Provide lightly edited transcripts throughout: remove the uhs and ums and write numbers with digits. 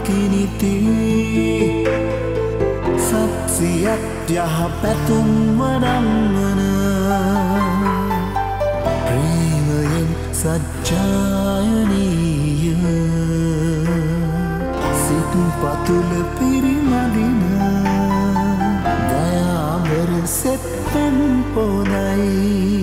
කිනිති සත්සියක් යහ පැතුම් වඩම්වන ප්‍රේමයෙන් සච්චායනීය සිත් පතුල පිරිමදින ගයාඹර සෙත්පෙන් පොදයි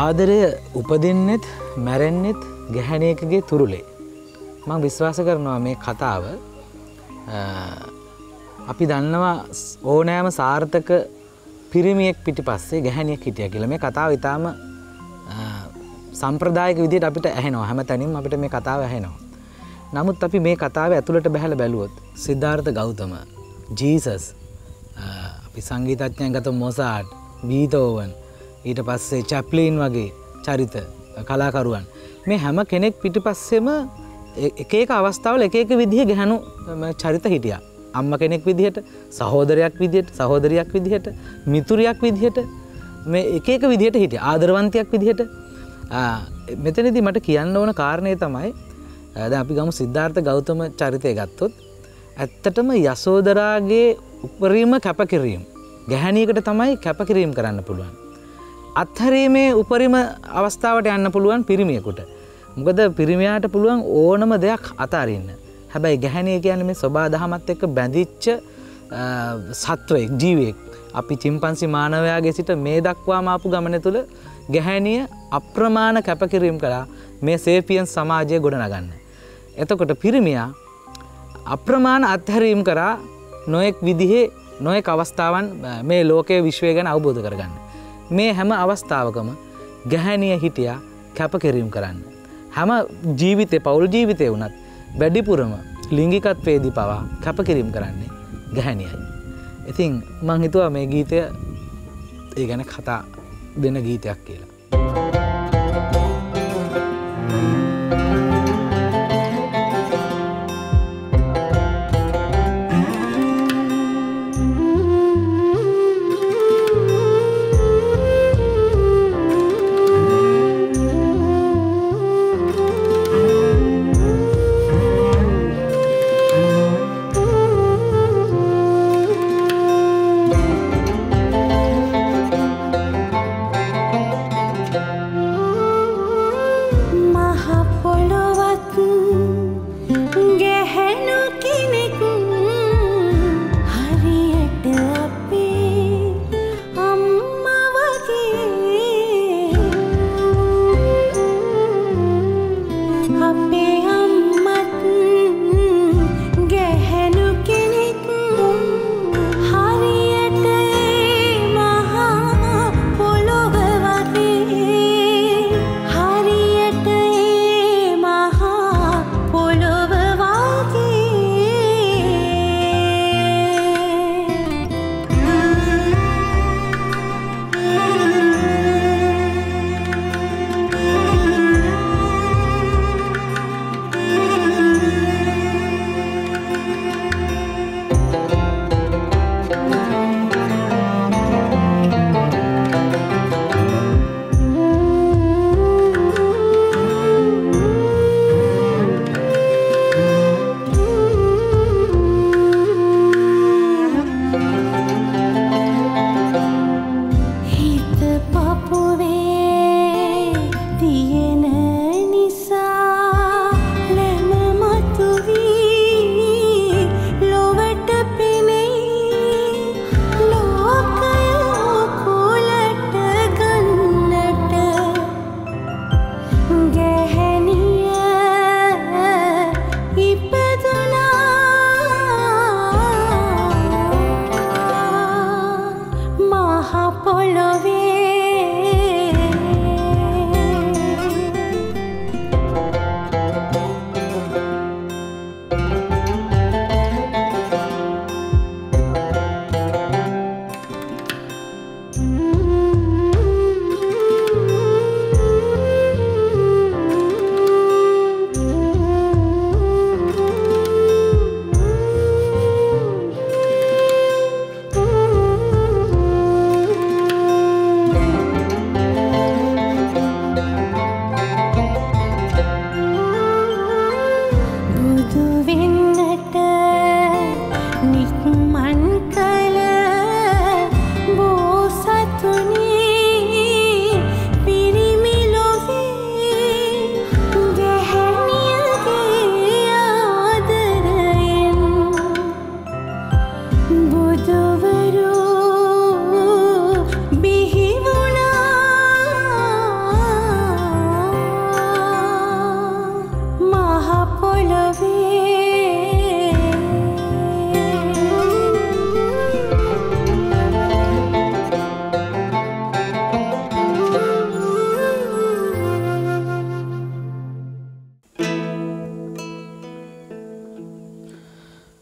ආදරය උපදින්නෙත් මැරෙන්නෙත් ගැහැණියකගේ තුරුලේ. මම විශ්වාස කරනවා මේ කතාව අපි දන්නවා ඕනෑම සාර්ථක පිරිමියෙක් පිටිපස්සේ ගැහැණියක් හිටියා කියලා. මේ කතාව ඊටාම සම්ප්‍රදායික විදිහට අපිට ඇහෙනවා. හැමතැනින්ම අපිට මේ කතාව ඇහෙනවා. නමුත් අපි මේ කතාවේ ඇතුළට බහැලා බැලුවොත් සිද්ධාර්ථ ගෞතම, ජීසස්, අපි සංගීතඥයන් ගත මොසාට්, බීතෝවන්, ඊට පස්සේ චැප්ලින් වගේ චරිත කලාකරුවන් මේ හැම කෙනෙක් පිටිපස්සෙම එක එක අවස්ථාවල එක එක විදිහේ ගැහණු චරිත හිටියා. අම්මා කෙනෙක් විදිහට, සහෝදරයක් විදිහට, සහෝදරියක් විදිහට, මිතුරියක් විදිහට මේ එක එක විදිහට හිටියා. ආදරවන්තියක් විදිහට. මෙතනදී මට කියන්න ඕන කාරණේ තමයි දැන් අපි ගමු සිද්ධාර්ථ ගෞතම චරිතය ගත්තොත් ඇත්තටම යසෝදරාගේ උපරිම කැපකිරීම ගැහණියකට තමයි කැපකිරීම කරන්න පුළුවන්. අත්හැරීමේ උපරිම අවස්ථාවට යන්න පුළුවන් පිරිමියෙකුට. මොකද පිරිමියාට පුළුවන් ඕනම දෙයක් අතාරින්න. හැබැයි ගැහණිය කියන්නේ මේ සබා දහමත් එක්ක බැඳිච්ච සත්වයෙක්, ජීවියෙක්. අපි චිම්පන්සි මානවයාගේ සිට මේ දක්වාම ආපු ගමන තුළ ගැහණිය අප්‍රමාණ කැපකිරීම කළා මේ සේපියන්ස් සමාජය ගොඩනගන්න. එතකොට පිරිමියා අප්‍රමාණ අත්හැරීම් කරා නොයෙක් විදිහේ නොයෙක් අවස්ථාවන් මේ ලෝකයේ විශ්වය ගැන අවබෝධ කරගන්න. මේ හැම අවස්ථාවකම ගැහණිය හිටියා කැපකිරීම කරන්න. හැම ජීවිතේ පෞල් ජීවිතේ වුණත් වැඩිපුරම ලිංගිකත්වයේදී පවා කැපකිරීම කරන්නේ ගැහණියයි. ඉතින් මම හිතුවා මේ ගීතය ඒ ගැන කතා දෙන ගීතයක් කියලා.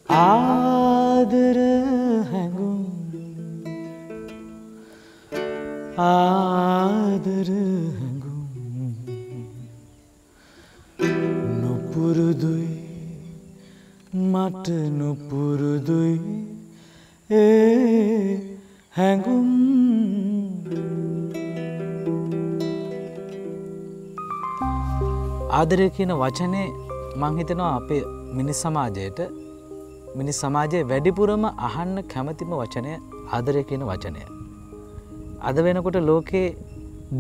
ආදර හැඟුම් ආදර හැඟුම් නුපුරුදුයි මට නුපුරුදුයි ඒ හැඟුම් ආදරය කියන වචනේ මං හිතනවා අපේ මිනිස් සමාජයේ වැඩිපුරම අහන්න කැමතිම වචනය ආදරය කියන වචනය. අද වෙනකොට ලෝකේ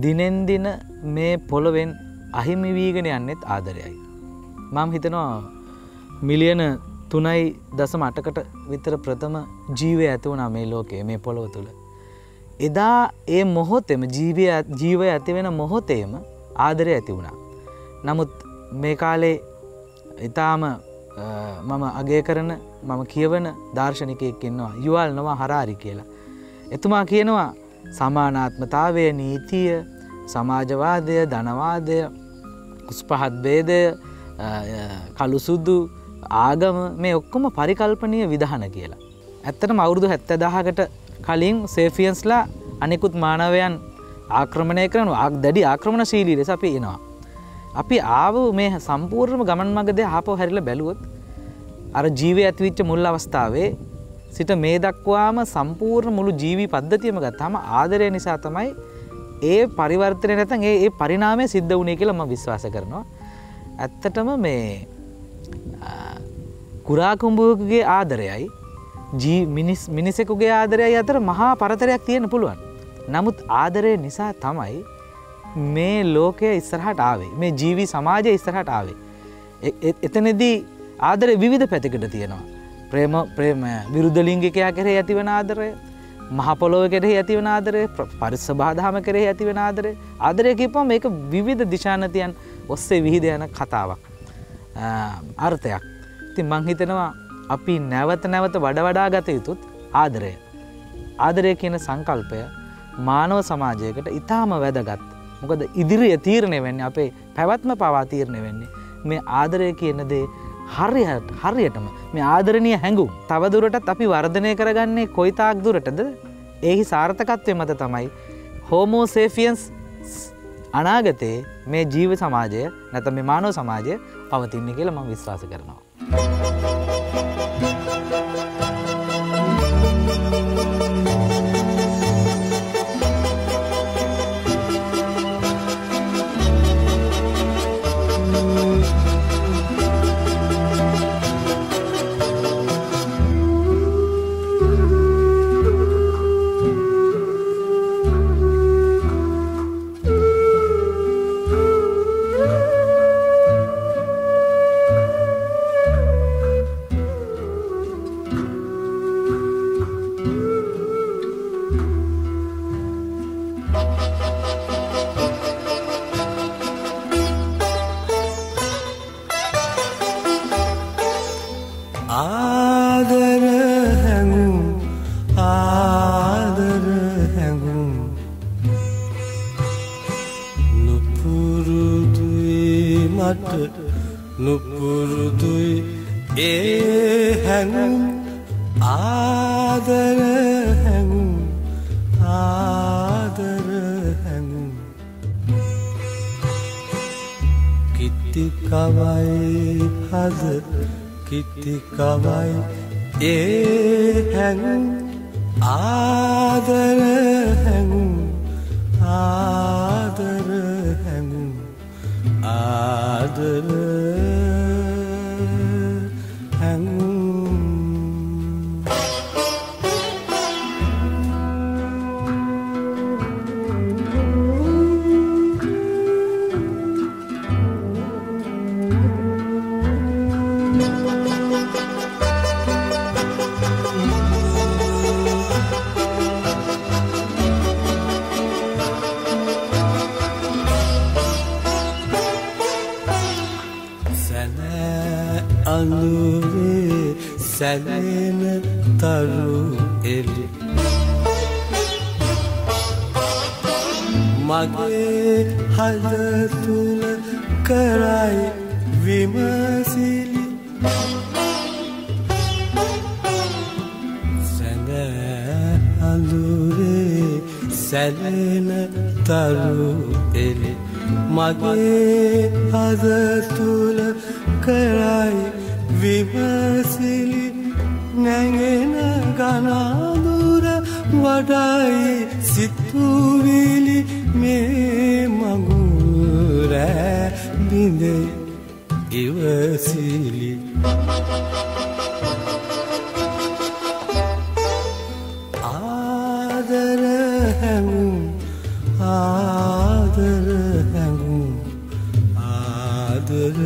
දිනෙන් දින මේ පොළොවෙන් අහිමි වීගෙන යන්නේත් ආදරයයි. මම හිතනවා මිලියන 3.8කට විතර ප්‍රථම ජීවය ඇති වුණා මේ ලෝකයේ මේ පොළොව තුල. එදා ඒ මොහොතේම ජීවය ඇති වෙන මොහොතේම ආදරය ඇති වුණා. නමුත් මේ කාලේ ඊටාම මම අගය කරන මම කියවන දාර්ශනිකයෙක් ඉන්නවා යුවල් නොවා හරාරි කියලා. එතුමා කියනවා සමානාත්මතාවය, නීතිය, සමාජවාදය, ධනවාදය, උස්පහත් භේදය, කළු සුදු, ආගම මේ ඔක්කොම පරිකල්පනීය විධාන කියලා. ඇත්තටම අවුරුදු 70000කට කලින් සේෆියන්ස්ලා අනිකුත් මානවයන් ආක්‍රමණය කරන දැඩි ආක්‍රමණශීලී ලෙස අපි එනවා. අපි ආව මේ සම්පූර්ණම ගමන් මඟදී ආපහු හැරිලා බැලුවොත් අර ජීවය ඇතිවෙච්ච මුල් අවස්ථාවේ සිට මේ දක්වාම සම්පූර්ණ මුළු ජීවි පද්ධතියම ගත්තාම ආදරය නිසා තමයි ඒ පරිවර්තනය නැත්නම් ඒ පරිණාමය සිද්ධ වුණේ කියලා මම විශ්වාස කරනවා. ඇත්තටම මේ කුරා කුඹුවකගේ ආදරයයි මිනිසෙකුගේ ආදරයයි අතර මහා පරතරයක් තියෙන්න පුළුවන්. නමුත් ආදරය නිසා තමයි මේ ලෝකය ඉස්සරහට ආවේ. මේ ජීවි සමාජය ඉස්සරහට ආවේ. එතනදී ආදරය විවිධ පැතිකඩ තියෙනවා. ප්‍රේම විරුද්ධ ලිංගිකයා කෙරෙහි ඇතිවන ආදරය, මහ පොළොව කෙරෙහි ඇතිවන ආදරය, පරිසභාදහම කෙරෙහි ඇතිවන ආදරය. ආදරය කියපුවම මේක විවිධ දිශානතියන් ඔස්සේ විහිද යන කතාවක්. අර්ථයක්. ඉතින් මං හිතනවා අපි නැවත වඩා ගත යුතුත් ආදරය. ආදරය කියන සංකල්පය මානව සමාජයකට ඉතාම වැදගත්. මොකද ඉදිරිය තීරණය වෙන්නේ අපේ පැවැත්ම පවා තීරණය වෙන්නේ මේ ආදරය කියන දේ හරියටම මේ ආදරණීය හැඟුම් තවදුරටත් අපි වර්ධනය කරගන්නේ කොයිතාක් දුරටද? ඒහි සාර්ථකත්වය මත තමයි හෝමෝ සේෆියන්ස් අනාගතයේ මේ ජීව සමාජය නැත්නම් මේ මානව සමාජය පවතින්නේ කියලා මම විශ්වාස කරනවා. සැලෙන තරු එලි මගේ අද තුල කරයි විමසිලි නැගෙන ගනාදුර වඩයි සිතුවිලි මේ මගුර බිඳේ ඉවසිලි ආදර හැඟුම් ආදර හැඟුම් ආදර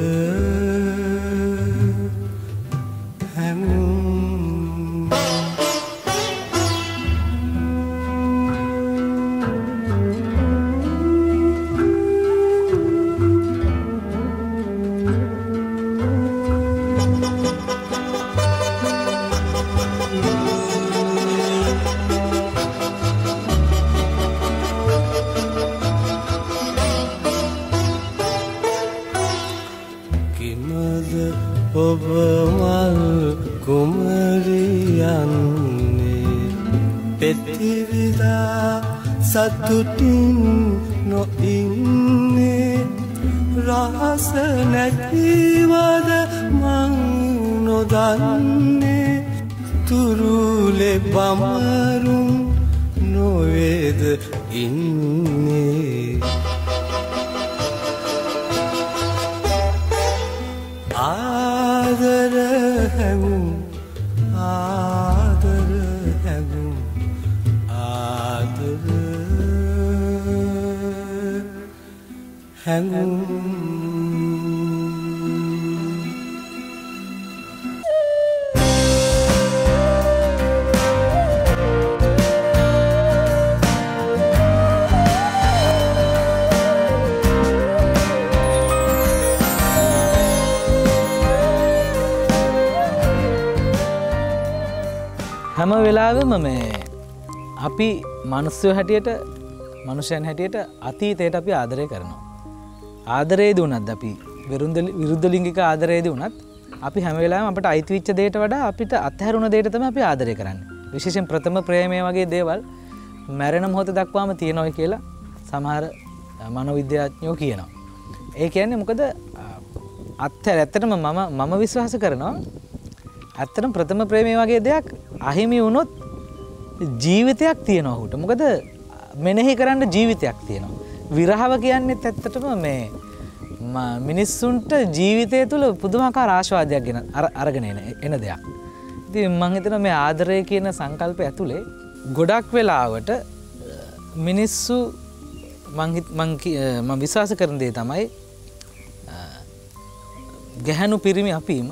ඔබවල් කුමරියන්නේ පෙතිවිදා සතුටින් නොඉන්නේ රහස නැතිවද මං නොදන්නේ තුරුලෙ බමරුන් නොවේද ඉන්නේ ආදර හැඟුම් ආදර හැඟුම් ආදර හැඟුම් හැම වෙලාවෙම මේ අපි මනුස්සයෝ හැටියට මනුෂ්‍යයන් හැටියට අතීතයට අපි ආදරය කරනවා. ආදරයේදී වුණත් අපි විරුද්ධ ලිංගික ආදරයේදී වුණත් අපි හැම වෙලාවෙම අපිට අයිති වෙච්ච දෙයට වඩා අපිට අත්හැරුණ දෙයට තමයි අපි ආදරය කරන්නේ. විශේෂයෙන් ප්‍රථම ප්‍රේමය වගේ දේවල් මැරෙන මොහොත දක්වාම තියෙනවා කියලා සමහර මනෝවිද්‍යාඥයෝ කියනවා. ඒ කියන්නේ මොකද ඇත්තටම මම විශ්වාස කරනවා ඇත්තටම ප්‍රථම ප්‍රේමය වගේ දෙයක් අහිමි වුණොත් ජීවිතයක් තියෙනවා ඔහුට. මොකද මෙනෙහි කරන්න ජීවිතයක් තියෙනවා. විරහව කියන්නේත් ඇත්තටම මේ මිනිස්සුන්ට ජීවිතය තුළ පුදුමාකාර ආස්වාදයක් ගෙන අරගෙන එන දෙයක්. ඉතින් මම හිතනවා මේ ආදරය කියන සංකල්පය ඇතුලේ ගොඩක් වෙලාවට මිනිස්සු මම විශ්වාස කරන දේ තමයි ගැහැණු පිරිමි අපිම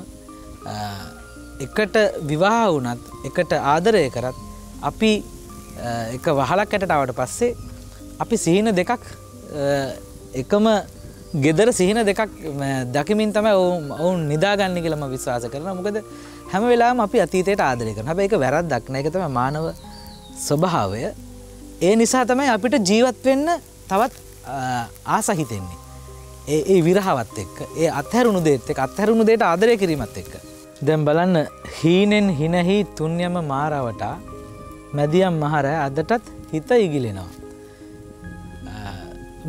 එකට විවාහ වුණත් එකට ආදරය කරත් අපි එක වහලක් යටට ආවට පස්සේ අපි සිහින දෙකක් එකම ගෙදර සිහින දෙකක් දකිමින් තමයි ඔවුන් නිදාගන්නේ කියලා මම විශ්වාස කරනවා. මොකද හැම වෙලාවෙම අපි අතීතයට ආදරය කරනවා. හැබැයි ඒක වැරද්දක් නෑ. ඒක තමයි මානව ස්වභාවය. ඒ නිසා තමයි අපිට ජීවත් වෙන්න තවත් ආස හිතෙන්නේ. ඒ විරහවත් එක්ක, ඒ අත්හැරුණු දෙයත් එක්ක, අත්හැරුණු දෙයට ආදරය කිරීමත් එක්ක. දැන් බලන්න හීනෙන් හිනහි තුන්යම මාරවටා මැදියම් මහරය අදටත් හිත ඉගිලෙනවා.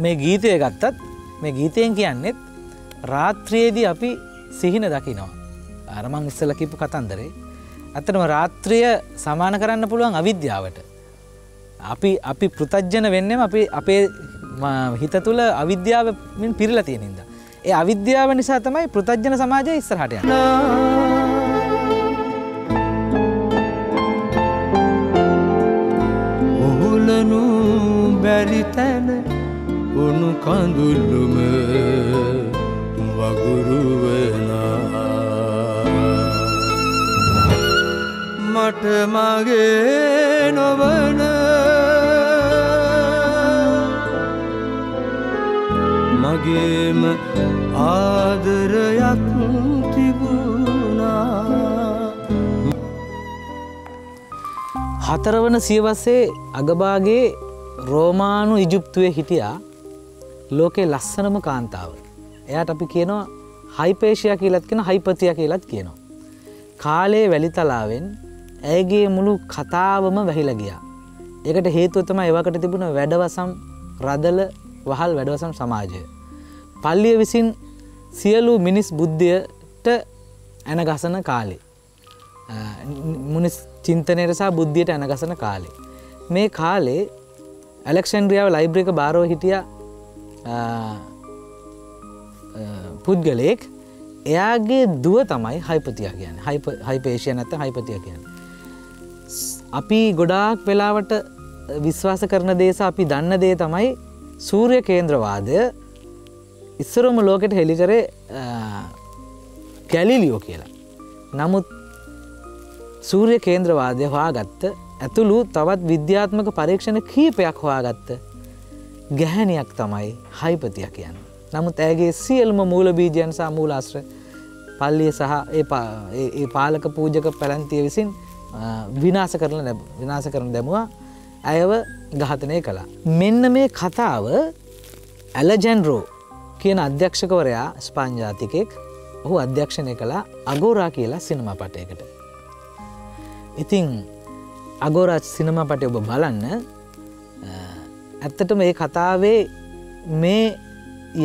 මේ ගීතය ගත්තත් මේ ගීතයෙන් කියන්නේත් රාත්‍රියේදී අපි සිහින දකිනවා. අර මං ඉස්සෙල්ලා කියපු කතන්දරේ. ඇත්තටම රාත්‍රිය සමාන කරන්න පුළුවන් අවිද්‍යාවට. අපි පෘතජ්ජන වෙන්නේම අපේ හිත තුළ අවිද්‍යාවෙන් පිරීලා තියෙන හින්දා. ඒ අවිද්‍යාව නිසා තමයි පෘතජ්ජන සමාජය ඉස්සරහට යන්නේ. ඔහුලනු බැරි තැන උණු කඳුළුම වගුරු වෙනා මට මගේ නොවන මගේම ආදරයක් තිබුණා. හතරවන සියවසේ අගභාගයේ රෝමානු ඉජිප්තුවේ හිටියා ලෝකේ ලස්සනම කාන්තාව. එයාට අපි කියනවා හයිපේෂියා කියලාත් කියනවා හයිපතියා කියලාත් කියනවා. කාලේ වැලිතලාවෙන් ඇයගේ මුළු කතාවම වැහිලා ගියා. ඒකට හේතුව තමයි ඒවකට තිබුණ වැඩවසම් රදල වහල් වැඩවසම් සමාජය. පල්ලිය විසින් සියලු මිනිස් බුද්ධියට ඇන ගසන කාලේ. මිනිස් චින්තනයට සහ බුද්ධියට ඇන ගසන කාලේ. මේ කාලේ ඇලෙක්සැන්ඩ්‍රියාව ලයිබ්‍රරි එක බාරව හිටියා පුද්ගලයෙක්. එයාගේ දුව තමයි හයිපතියා කියන්නේ. හයිපේෂියා නැත්නම් හයිපතියා කියන්නේ. අපි ගොඩාක් වෙලාවට විශ්වාස කරන දේ සහ අපි දන්න දේ තමයි සූර්ය කේන්ද්‍රවාදය ඉස්සරම ලෝකෙට හෙළි කරේ ගැලීලියෝ කියලා. නමුත් සූර්ය කේන්ද්‍රවාදය හොයාගත්ත ඇතුළු තවත් විද්‍යාත්මක පරීක්ෂණ කීපයක් හොයාගත්ත ගැහැණියක් තමයි හයිපතියා කියන්නේ. නමුත් ඇගේ සියලුම මූල බීජයන් සහ මූලාශ්‍ර පල්ලිය සහ ඒ පාලක පූජක පැලැන්තිය විසින් විනාශ කරන දැමුවා. ඇයව ඝාතනය කළා. මෙන්න මේ කතාව ඇලජැන්ඩ්‍රෝ කියන අධ්‍යක්ෂකවරයා ස්පාන් ජාතිකයෙක් ඔහු අධ්‍යක්ෂණය කළා අගෝරා කියලා සිනමා පටයකට. ඉතින් අගෝරා සිනමා පටය ඔබ බලන්න. ඇත්තටම මේ කතාවේ මේ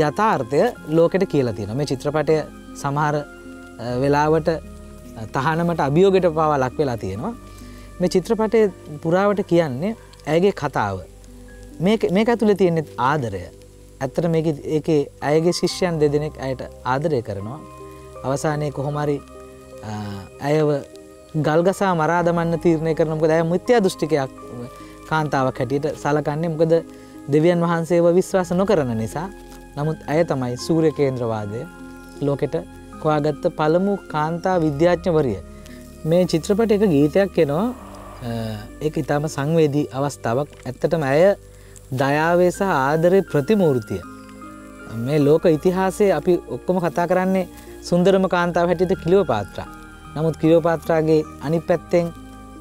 යථාර්ථය ලෝකෙට කියලා තියෙනවා. මේ චිත්‍රපටය සමහර වෙලාවට තහනමට අභියෝගයට පවා ලක් වෙලා තියෙනවා. මේ චිත්‍රපටයේ පුරාවට කියන්නේ ඇයගේ කතාව. මේක ඇතුලේ තියෙන ආදරය. ඇත්තට ඒකේ ඇයගේ ශිෂ්‍යයන් දෙදෙනෙක් ඇයට ආදරය කරනවා. අවසානයේ කොහොම හරි ඇයව ගල්ගසා මරා දමන්න තීරණය කරනවා. මොකද ඇය මිත්‍යා දෘෂ්ටිකයක් කාන්තාවක් හැටියට සලකන්නේ. මොකද දෙවියන් වහන්සේව විශ්වාස නොකරන නිසා. නමුත් ඇය තමයි සූර්ය කේන්ද්‍රවාදය ලෝකෙට හොයාගත්ත පළමු කාන්තා විද්‍යාඥවරිය. මේ චිත්‍රපටයක ගීතයක් එනවා. ඒක ඉතාම සංවේදී අවස්ථාවක්. ඇත්තටම ඇය දයාවේ සහ ආදරේ ප්‍රතිමූර්තිය. මේ ලෝක ඉතිහාසයේ අපි ඔක්කොම කතා කරන්නේ සුන්දරම කාන්තාව හැටියට ක්ලියෝපාත්‍රා. නමුත් ක්ලියෝපාත්‍රාගේ අනිත් පැත්තෙන්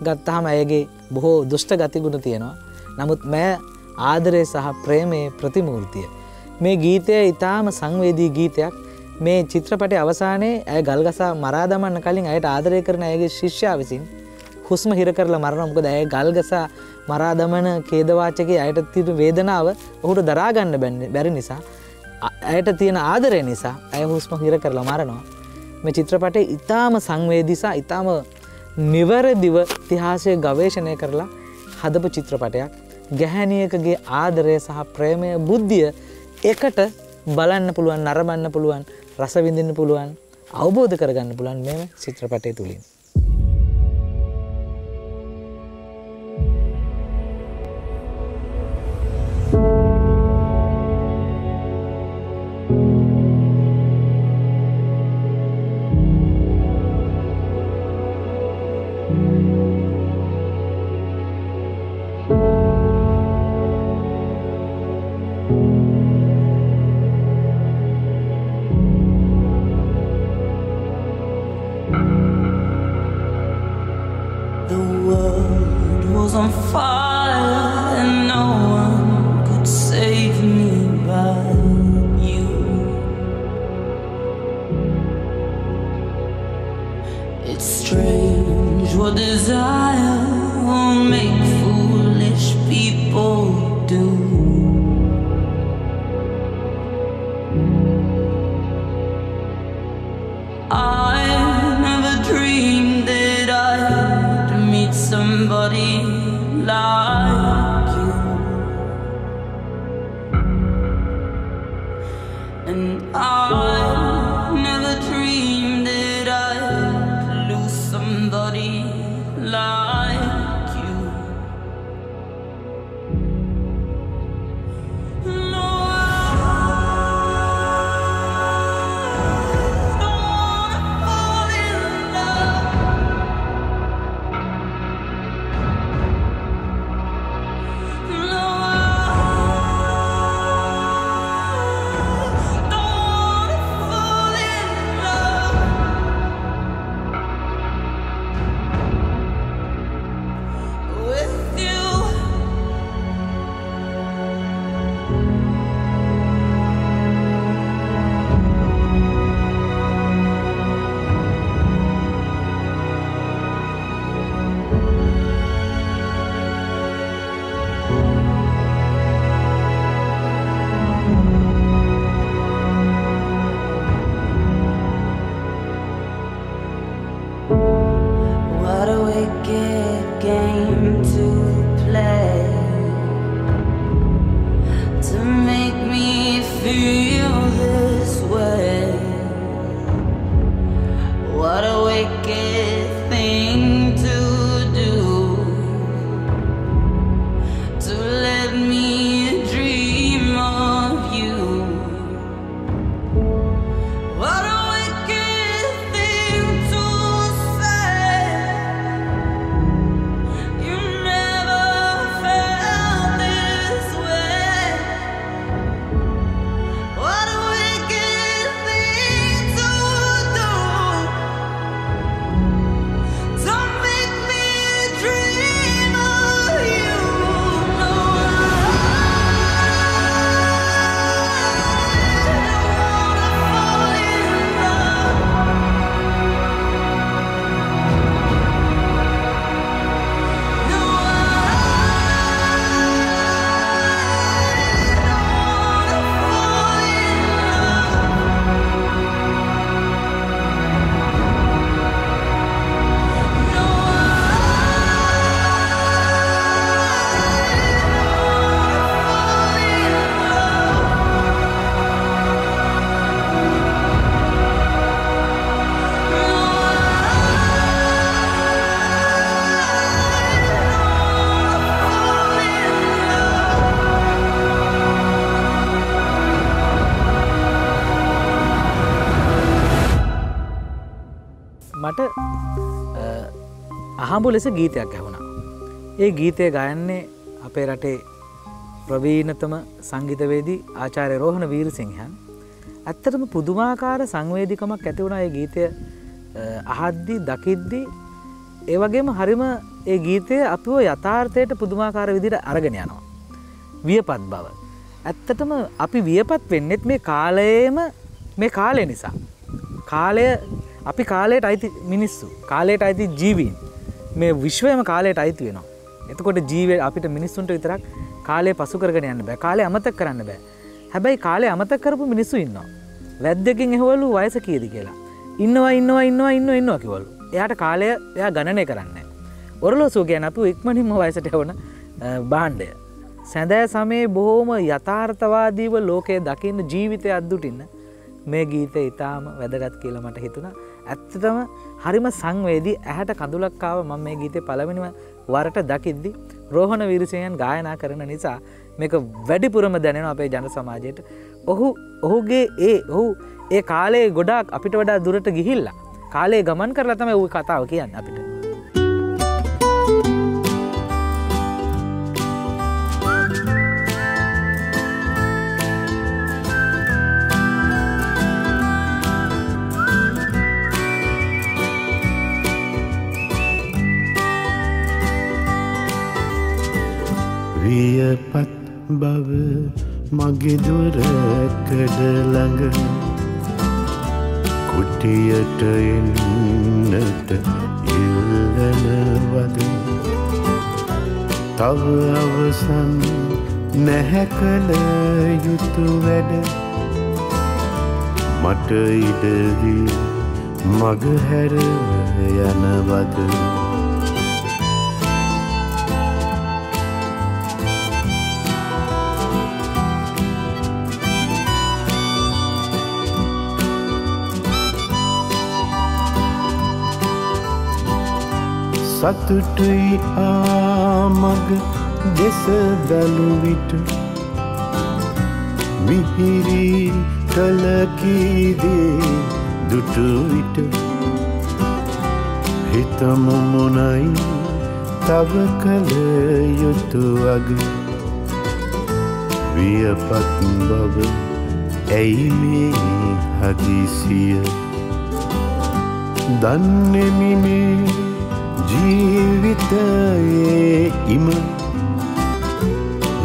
ගත්තාම ඇයගේ බොහෝ දුෂ්ට ගතිගුණ තියෙනවා. නමුත් මෑ ආදරේ සහ ප්‍රේමයේ ප්‍රතිමූර්තිය. මේ ගීතය ඉතාම සංවේදී ගීතයක්. මේ චිත්‍රපටයේ අවසානයේ ඇය ගල්ගසා මරා දමන්න කලින් ඇයට ආදරය කරන ඇයගේ ශිෂ්‍යයා විසින් හුස්ම හිර කරලා මරනවා. මොකද ඇය ගල්ගසා මරා දමන ඛේදවාචකයේ ඇයට තියෙන වේදනාව ඔහුට දරා ගන්න බැරි නිසා ඇයට තියෙන ආදරය නිසා ඇය හුස්ම හිර කරලා මරනවා. මේ චිත්‍රපටයේ ඊටාම සංවේදී සහ ඊටාම නිවැරදිව ඉතිහාසය ගවේෂණය කරලා හදපු චිත්‍රපටයක්. ගැහැණියකගේ ආදරය සහ ප්‍රේමය බුද්ධිය එකට බලන්න පුළුවන්, නරඹන්න පුළුවන්, රස විඳින්න පුළුවන්, අවබෝධ කරගන්න පුළුවන් මේ චිත්‍රපටය තුලින්. අහඹු ලෙස ගීතයක් ඇහුණා. ඒ ගීතය ගයන්නේ අපේ රටේ ප්‍රවීණතම සංගීතවේදී ආචාර්ය රෝහණ වීරසිංහන්. ඇත්තටම පුදුමාකාර සංවේදීකමක් ඇති වුණා ඒ ගීතය අහද්දි දකිද්දි. ඒ වගේම හරිම ඒ ගීතය අපිව යථාර්ථයට පුදුමාකාර විදිහට අරගෙන යනවා. වියපත් බව. ඇත්තටම අපි වියපත් වෙන්නෙත් මේ කාලයේම මේ කාලය නිසා. කාලය අපි කාලයට අයිති මිනිස්සු. කාලයට අයිති ජීවීන්. මේ විශ්වයම කාලයට අයිති වෙනවා. එතකොට ජීවය අපිට මිනිස්සුන්ට විතරක් කාලය පසු කරගෙන යන්න බෑ. කාලය අමතක කරන්න බෑ. හැබැයි කාලය අමතක කරපු මිනිස්සු ඉන්නවා. වැද්දකින් ඇහුවලු වයස කීයද කියලා. ඉන්නවා කිව්වලු. එයාට කාලය එයා ගණනය කරන්නේ. ඔරලෝසුව කියන්නේ අපිව ඉක්මනින්ම වයසට යවන භාණ්ඩය. සැඳෑ සමයේ බොහොම යථාර්ථවාදීව ලෝකයේ දකින්න ජීවිතය අද්දුටින්න මේ ගීතය ඊටාම වැදගත් කියලා මට හිතුණා. ඇත්තටම හරිම සංවේදී ඇහැට කඳුලක් ආව මම මේ ගීතේ පළවෙනිම වරට දකිද්දි රෝහණ වීරසිංහන් ගායනා කරන නිසා මේක වැඩිපුරම දැනෙනවා අපේ ජන සමාජයට. ඔහුගේ ඒ කාලේ ගොඩාක් අපිට වඩා දුරට ගිහිල්ලා කාලේ ගමන් කරලා තමයි ওই කතාව කියන්නේ අපිට. වියපත් බව මගේ දුරකඩ ළඟ කුටියට එන්නට ඉල්ලනවද තව අවසන් නැහැ කළ යුතු වැඩ මට ඉඩදී මග හැර යනවද සතුටුයි ආමග දෙස බැලු විට මිහිරි කලකීදේ දුටු විට හිතම මොනයි තව කළ යුතු අග වියපත් බව ඇයි මේ හදිසිය දන්නෙමිනේ ජීවිතයේ ඉම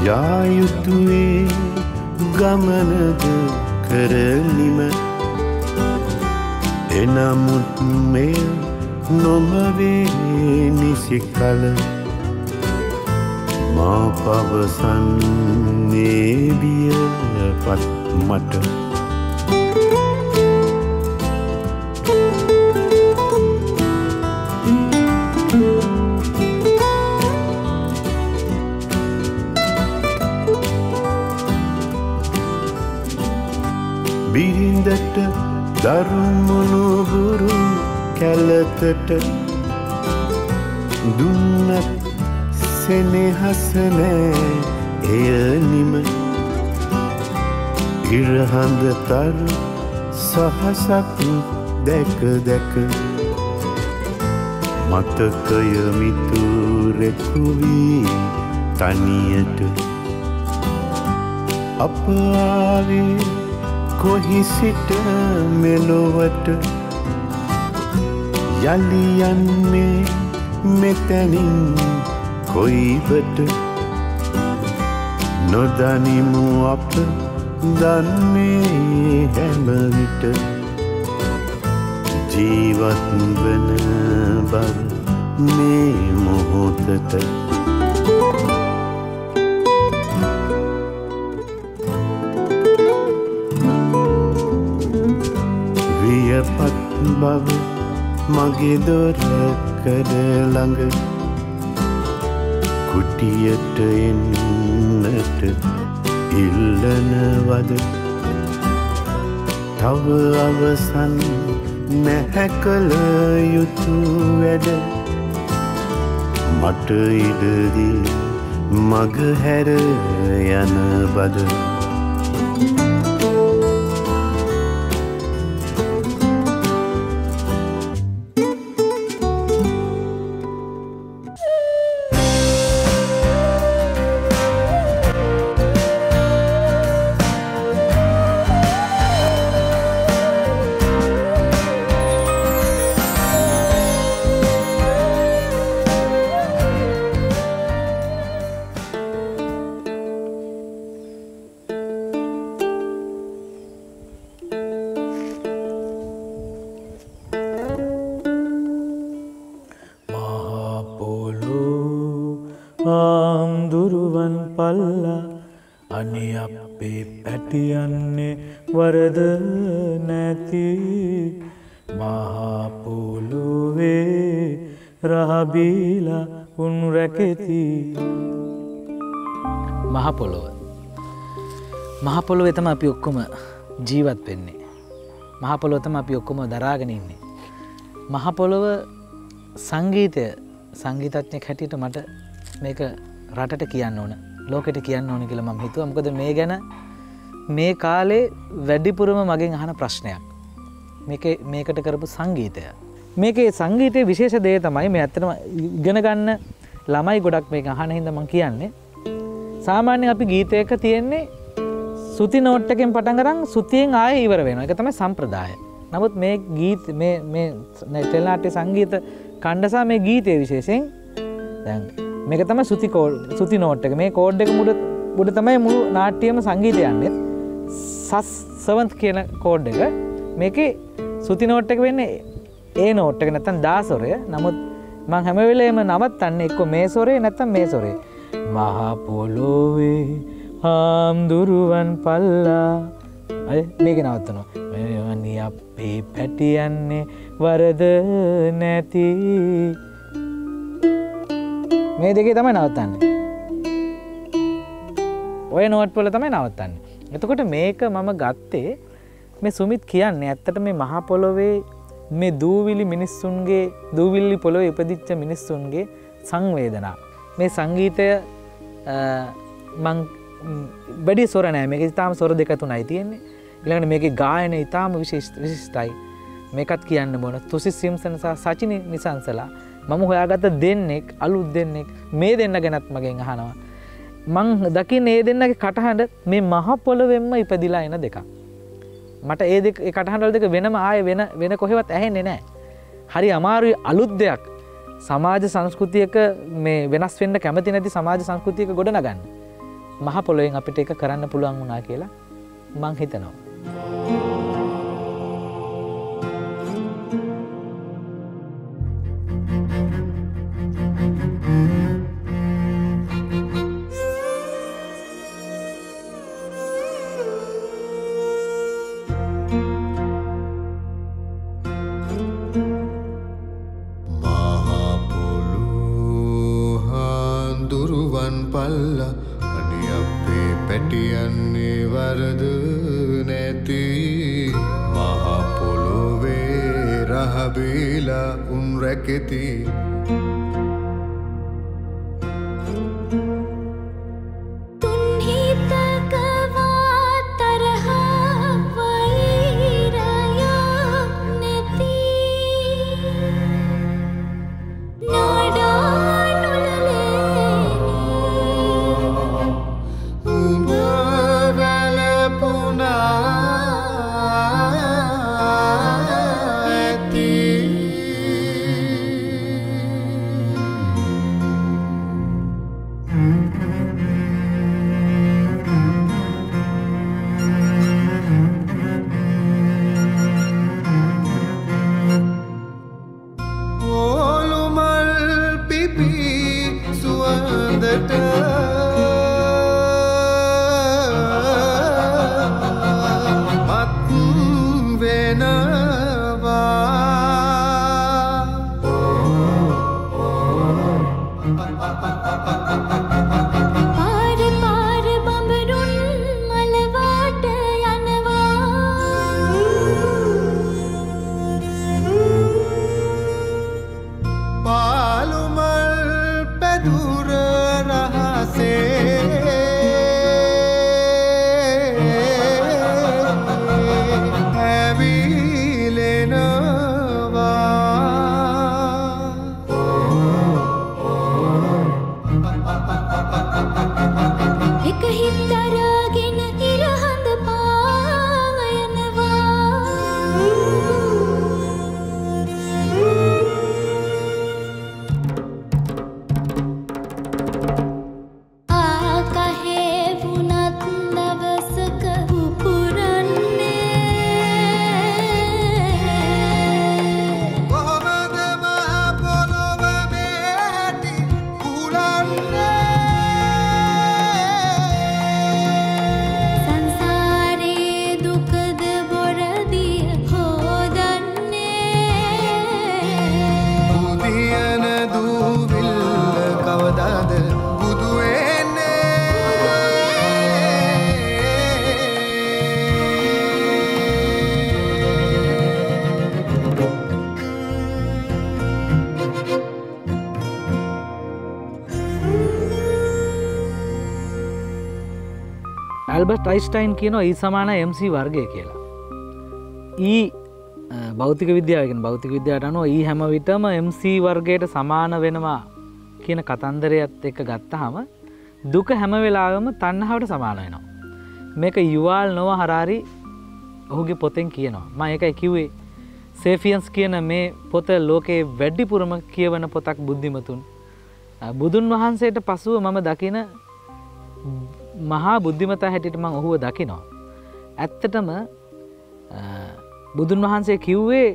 යායුතුයේ ගමනද කරනිම එනමුත් මෙය නොමවේ නිසි කල මා පවසන්නේ වියපත් මට බිරිඳට දරුමුණු බුරු කැලතට දුන්නත් සෙනෙහස නෑ එය නිම ඉරහඳ තරු සහසක් දැක දැක මතකය මිතුරෙකු වී තනියට අප ආවේ කොහි සිට මෙලොවට යලි යන්නේ මෙතැනින් කොයිබට නොදනිමු අප දන්නේ හැම විට ජීවත් වන බව මේ මොහොතට වියපත් බව මගේ දොරකඩ ළඟ කුටියට එන්නට ඉල්ලනවද තව අවසන් නැහැ කළ යුතු වැඩ මට ඉඩදී මග හැර යන බද ආම්දුරුවන් පල්ලා අනේ අපේ පැටියන්නේ වරද නැති මහා පොළොවේ රහබීලා උන් රැකෙති. මහ පොළොව. මහ පොළොවේ තමයි අපි ඔක්කොම ජීවත් වෙන්නේ. මහ පොළොව තමයි අපි ඔක්කොම දරාගෙන ඉන්නේ. මහ පොළොව සංගීතය සංගීතඥයෙක් හැටියට මට මේක රටට කියන්න ඕන, ලෝකෙට කියන්න ඕන කියලා මම හිතුවා. මොකද මේ ගැන මේ කාලේ වැඩිපුරම මගෙන් අහන ප්‍රශ්නයක් මේකට කරපු සංගීතය. මේකේ සංගීතයේ විශේෂ දේ තමයි මේ ඇත්තටම ඉගෙන ගන්න ළමයි ගොඩක් මේක අහන හින්දා මම කියන්නේ. සාමාන්‍යයෙන් අපි ගීතයක තියෙන්නේ සුති නෝට් එකෙන් පටන් අරන් සුතියෙන් ආයෙ ඉවර වෙනවා. ඒක තමයි සම්ප්‍රදාය. නමුත් මේ ගීත මේ ටෙලි නාට්‍ය සංගීත කණ්ඩසා මේ ගීතයේ විශේෂයෙන් දැන් මේක තමයි සුති නෝට් එක. මේ කෝඩ් එක මුඩ තමයි මුළු නාට්‍යයේම සංගීතය යන්නේ. සස් සෙවන්ත් කියන කෝඩ් එක. මේකේ සුති නෝට් එක වෙන්නේ ඒ නෝට් එක නැත්නම් දා ස්වරය. නමුත් මම හැම වෙලේම නවත්තන්නේ එක්ක මේ ස්වරේ නැත්නම් මේ ස්වරේ. මහා පොළොවේ හාම්දුරුවන් පල්ලා අය මේක නවත්තනවා. අනේ අපේ පැටියන්නේ වරද නැති. මේ දෙකේ තමයි නවත්තන්නේ. ඔය නෝට් වල තමයි නවත්තන්නේ. එතකොට මේක මම ගත්තේ මේ සුමිත් කියන්නේ ඇත්තට මේ මහා පොළොවේ මේ දූවිලි මිනිස්සුන්ගේ දූවිලි පොළොවේ ඉපදිච්ච මිනිස්සුන්ගේ සංවේදනා. මේ සංගීතය මං බඩි ස්වර නෑ. මේක ඉතාලම ස්වර දෙක තුනයි තියෙන්නේ. ඊළඟට මේකේ ගායන ඉතාලම විශිෂ්ටයි. මේකත් කියන්න ඕන. තුසි සිම්සන් සහ සචිනි නිසංසලා මම හොයාගත්ත දෙන්නෙක් අලුත් දෙන්නෙක් මේ දෙන්න ගැනත් මගෙන් අහනවා. මං දකින්නේ මේ දෙන්නගේ කටහඬ මේ මහ පොළොවෙන්ම ඉපදිලා එන දෙකක්. මට ඒ කටහඬවල දෙක වෙනම ආයේ වෙන කොහෙවත් ඇහෙන්නේ නැහැ. හරි අමාරුයි අලුත් දෙයක්. සමාජ සංස්කෘතියක මේ වෙනස් වෙන්න කැමති නැති සමාජ සංස්කෘතියක ගොඩනගන්න. මහ පොළොවෙන් අපිට ඒක කරන්න පුළුවන් වුණා කියලා මං හිතනවා. පල්ලා අනේ අපේ පැටියන්නේ වරද නැති මහා පොළොවේ රහබීලා උන් රැකෙති. දූවිල්ල කවදාද බුදු වෙන්නේ ඇල්බර්ට් අයින්ස්ටයින් කියනවා E සමාන MC වර්ගය කියලා. E භෞතික විද්‍යාවකින් භෞතික විද්‍යාවට අනුව E හැම විටම MC වර්ගයට සමාන වෙනවා කියන කතන්දරයත් එක්ක ගත්තාම දුක හැම වෙලාවෙම තණ්හාවට සමාන වෙනවා. මේක යුවාල් නොව හරාරි ඔහුගේ පොතෙන් කියනවා. මම ඒකයි කිව්වේ සේෆියන්ස් කියන මේ පොත ලෝකේ වැඩිපුරම කියවන පොතක් බුද්ධිමතුන්. බුදුන් වහන්සේට පසුව මම දකින මහා බුද්ධිමතා හැටියට මම ඔහුව දකිනවා. ඇත්තටම බුදුන් වහන්සේ කිව්වේ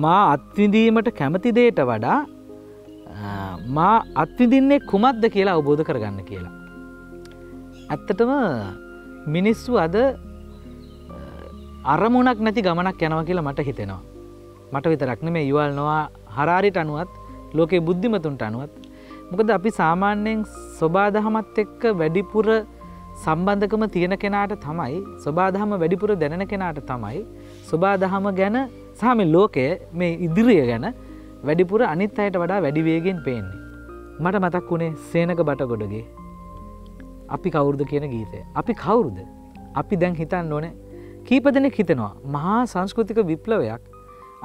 මා අත්විඳීමට කැමති දෙයට වඩා මා අත්විඳින්නේ කුමක්ද කියලා අවබෝධ කරගන්න කියලා. ඇත්තටම මිනිස්සු අද අරමුණක් නැති ගමනක් යනවා කියලා මට හිතෙනවා. මට විතරක් නෙමෙයි යුවල් නොවා හරාරිට අනුවත් ලෝකේ බුද්ධිමතුන්ට අනුවත්. මොකද අපි සාමාන්‍යයෙන් සබාදහමත් එක්ක වැඩිපුර සම්බන්ධකම තියෙන කෙනාට තමයි සබාදහම වැඩිපුර දැනෙන කෙනාට තමයි සබාදහම ගැන සහ මේ ලෝකයේ මේ ඉදිරිය ගැන වැඩිපුර අනිත් අයට වඩා වැඩි වේගෙන් පේන්නේ. මට මතක් වුණේ සේනක බටගොඩගේ අපි කවුරුද කියන ගීතය. අපි කවුරුද? අපි දැන් හිතන්න ඕනේ කීප දෙනෙක් හිතනවා මහා සංස්කෘතික විප්ලවයක්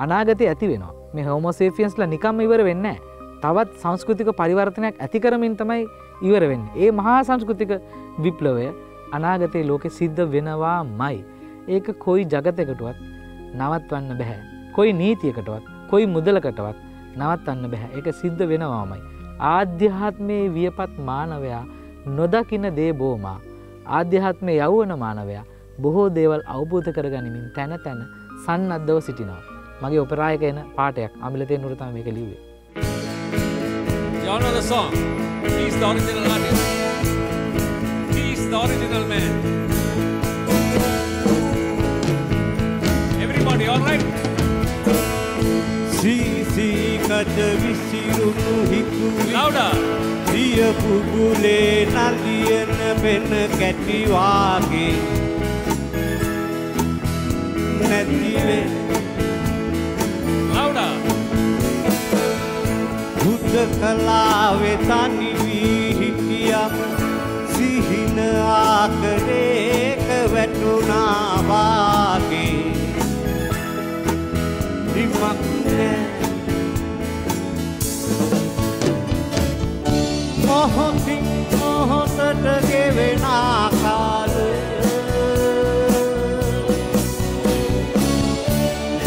අනාගතේ ඇති වෙනවා. මේ හෝමෝ සේපියන්ස්ලා නිකම්ම ඉවර වෙන්නේ නැහැ. තවත් සංස්කෘතික පරිවර්තනයක් ඇති කරමින් තමයි ඉවර වෙන්නේ. ඒ මහා සංස්කෘතික විප්ලවය අනාගතයේ ලෝකෙ සිද්ධ වෙනවාමයි. ඒක කොයි జగතයකටවත් නවත්වන්න බෑ. කොයි නීතියකටවත්, කොයි මුදලකටවත් නවත්වන්න බෑ. ඒක සිද්ධ වෙනවාමයි. ආධ්‍යාත්මයේ වියපත් මානවයා නොදකින දේ බොමා. ආධ්‍යාත්මයේ යවවන මානවයා බොහෝ දේවල් අවබෝධ කරගනිමින් තැන තැන සන්නද්ධව සිටිනවා. මගේ ඔපෙරායක එන පාටයක් අමිලතේ නුර තමයි මේක ලිව්වේ. You know the song? He's the original artist. He's the original man. Everybody, all right? සීසි කට විසිරුණු හිතුවි Louder. දිය පුගුලේ නලියන වෙන කැටි වාගේ නැතිවේ Louder. කලාවේ තනි වී හිටියම් සිහින ආකරේක වැටුණා වාගේ දිමක් නෑ මොහොතින් මොහොතට ගෙවෙන කාලය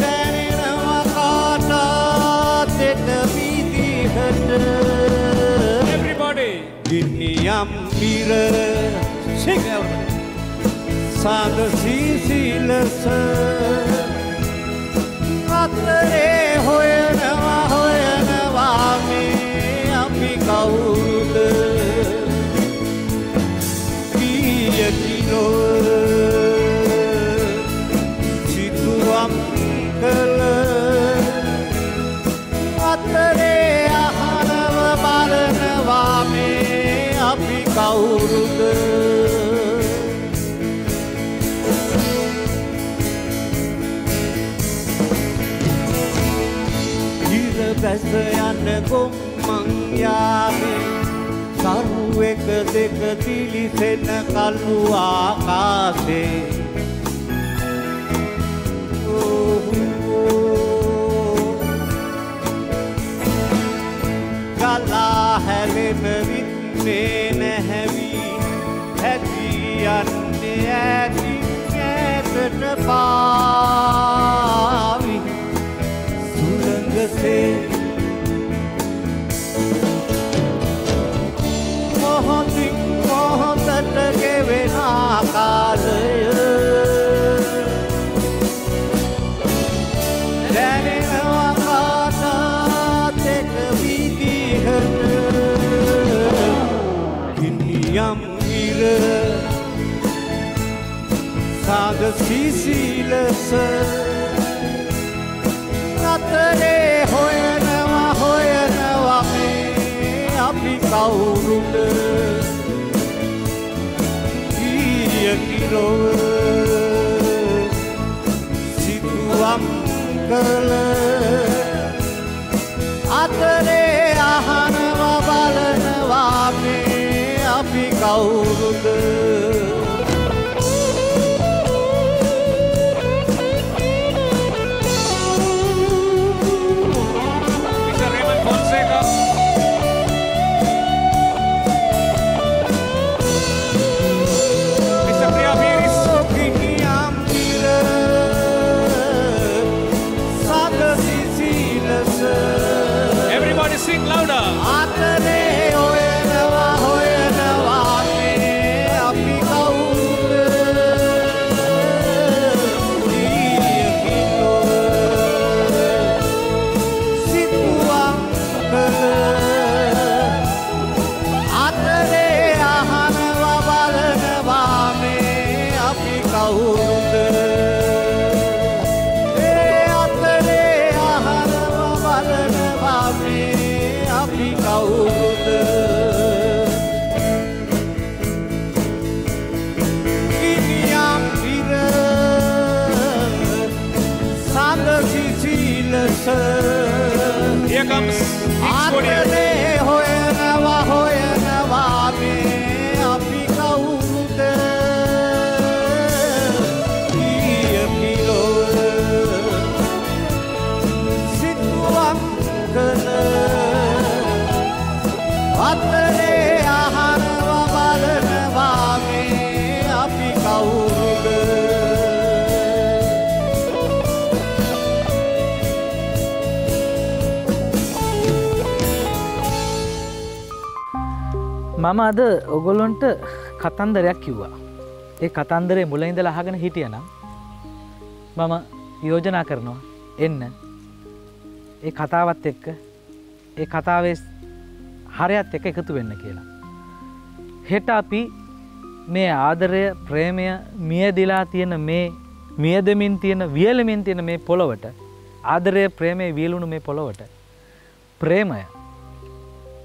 දැනෙනවා කාටත් එක Everybody. Giniam mira sing sad sisilasa atle hoyana me api kaud kiyakino situam kala atle අපි කවුරුද ඉර බැස යන ගොම්මන් යාමේ සරු එක දෙක තිලිසෙන කළු ආකාශේ කලා හැලෙන විත්නේ නැහැවි ඇති යන්නේ ඇති ඇතට පාවි සුළඟසේ මොහොතින් මොහොතට ගෙවෙන කාලය දැනෙනවා කාටත් එක විදිහට ගිනියම් ඉර සාද සිසිලස අතරේ හොයනවා කවුරුද Mr. Raymond Fonseca. Mr. Priya Piris. කිනියම් ඉර සද සිසිලස Everybody sing louder. අතරේ හොයනවා මේ අපි කවුරුද ඊයකිලෝ සිතුවම් කළ අතරේ අහනවා බලනවා මේ අපි කවුරුද ඒ අතරේ අහනවා බලනවා මේ අපි කවුරුද කිනියම් ඉර සඳ සිසිලස Here comes Kings Korea. අතරේ හොයනවා මේ අපි කවුරුද ඊයකිලෝ සිතුවම් කළ අතරේ අහනවා බලනවා මේ අපි කවුරුද මම අද ඔගොල්ලොන්ට කතන්දරයක් කිව්වා. ඒ කතන්දරේ මුල ඉඳලා අහගෙන හිටියනම් මම යෝජනා කරනවා එන්න ඒ කතාවත් එක්ක ඒ කතාවේ හරයත් එක්ක එකතු වෙන්න කියලා. හෙට අපි මේ ආදරය ප්‍රේමය මියදිලා තියෙන මේ මියදමින් තියෙන වියලමින් තියෙන මේ පොළොවට ආදරය ප්‍රේමය වියලුණු මේ පොළොවට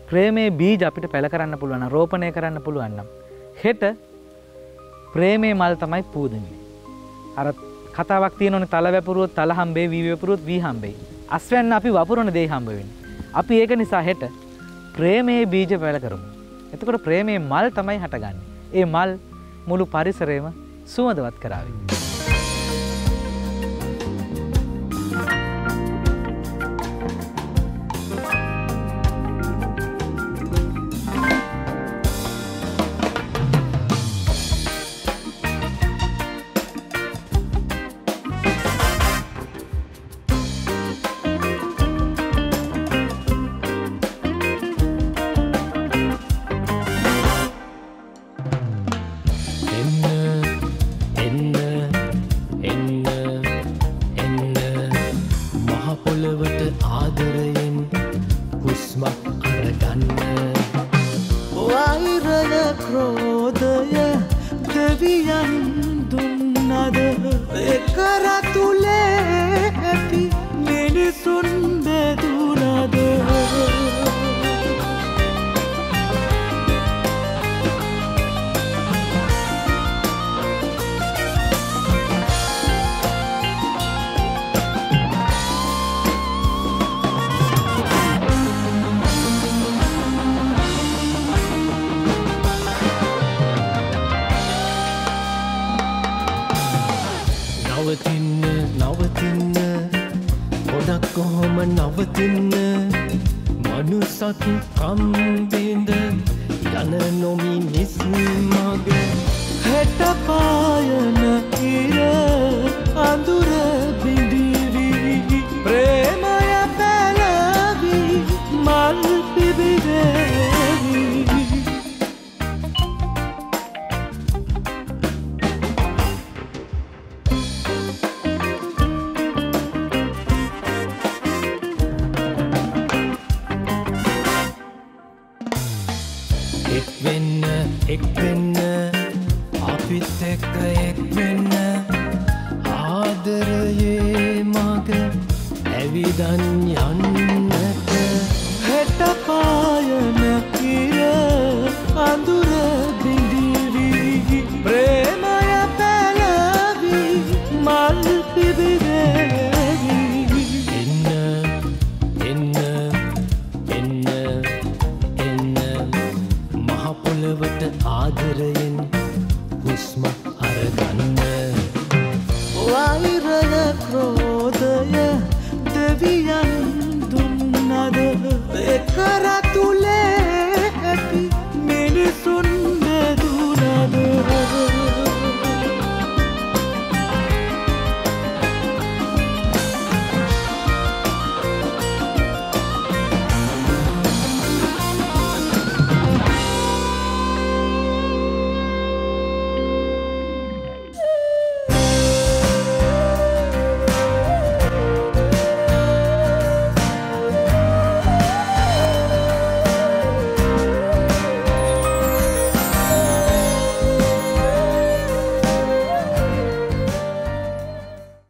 ප්‍රේමයේ බීජ අපිට පැල කරන්න පුළුවන් නම් රෝපණය කරන්න පුළුවන් නම් හෙට ප්‍රේමයේ මල් තමයි පූදින්නේ. අර කතාවක් තියෙනවනේ තල වැපුරුවොත් තල හම්බේ වී වැපුරුවොත් වී හම්බේ. අස්වැන්න අපි වපුරන දේ හම්බ වෙන්නේ. අපි ඒක නිසා හෙට ප්‍රේමයේ බීජ පැල කරමු. එතකොට ප්‍රේමයේ මල් තමයි හටගන්නේ. ඒ මල් මුළු පරිසරයම සුවඳවත් කරાવી. එක්